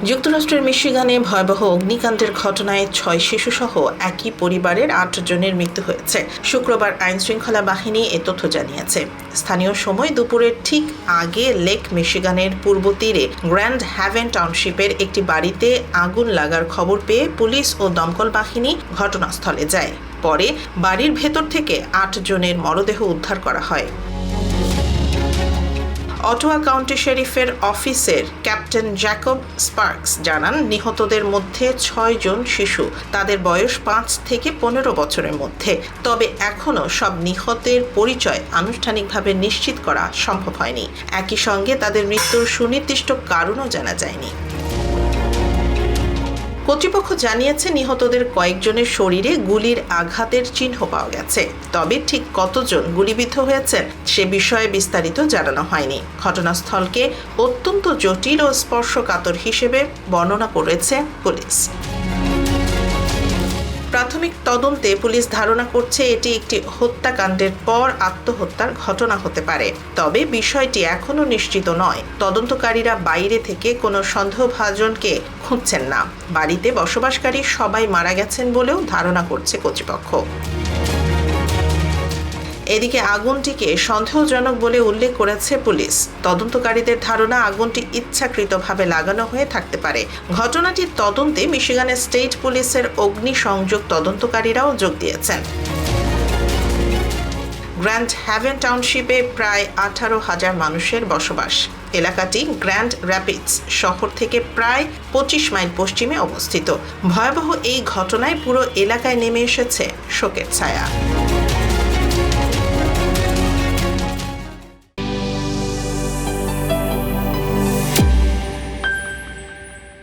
যুক্তরাষ্ট্রের মিশিগানে ভয়াবহ অগ্নিকাণ্ডের ঘটনায় 6 শিশুসহ একই পরিবারের 8 জনের মৃত্যু হয়েছে। শুক্রবার আইনশৃঙ্খলা বাহিনী এ তথ্য জানিয়েছে। স্থানীয় সময় দুপুরের ঠিক আগে লেক মিশিগানের পূর্ব তীরে গ্র্যান্ড হ্যাভেন টাউনশিপের একটি বাড়িতে আগুন লাগার খবর পেয়ে পুলিশ ও দমকল বাহিনী ঘটনাস্থলে যায়। পরে বাড়ির ভেতর থেকে 8 জনের মরদেহ উদ্ধার করা হয়। অটোয়া কাউন্টি শেরিফের অফিসের ক্যাপ্টেন জ্যাকব স্পার্কস জানান, নিহতদের মধ্যে 6 জন শিশু। তাদের বয়স 5 থেকে 15 বছরের মধ্যে। তবে এখনও সব নিহতের পরিচয় আনুষ্ঠানিকভাবে নিশ্চিত করা সম্ভব হয়নি। একই সঙ্গে তাদের মৃত্যুর সুনির্দিষ্ট কারণও জানা যায়নি। কর্তৃপক্ষ জানিয়েছে, নিহতদের কয়েকজনের শরীরে গুলির আঘাতের চিহ্ন পাওয়া গেছে। তবে ঠিক কতজন গুলিবিদ্ধ হয়েছেন সে বিষয়ে বিস্তারিত জানানো হয়নি। ঘটনাস্থলকে অত্যন্ত জটিল ও স্পর্শকাতর হিসেবে বর্ণনা করেছে পুলিশ। প্রাথমিক তদন্তে পুলিশ ধারণা করছে এটি একটি হত্যাকাণ্ডের পর আত্মহত্যার ঘটনা হতে পারে। তবে বিষয়টি এখনও নিশ্চিত নয়। তদন্তকারীরা বাইরে থেকে কোনো সন্দেহভাজনকে খুঁজছেন না। বাড়িতে বসবাসকারী সবাই মারা গেছেন বলেও ধারণা করছে কর্তৃপক্ষ। এদিকে আগুনটিকে সন্দেহজনক বলে উল্লেখ করেছে পুলিশ। তদন্তকারীদের ধারণা আগুনটি ইচ্ছাকৃতভাবে লাগানো হয়ে থাকতে পারে। ঘটনাটির তদন্তে মিশিগানের স্টেট পুলিশের অগ্নিসংযোগ তদন্তকারীরাও যোগ দিয়েছেন। গ্র্যান্ড হ্যাভেন টাউনশিপে প্রায় 18,000 মানুষের বসবাস। এলাকাটি গ্র্যান্ড র্যাপিডস শহর থেকে প্রায় 25 মাইল পশ্চিমে অবস্থিত। ভয়াবহ এই ঘটনায় পুরো এলাকায় নেমে এসেছে শোকের ছায়া।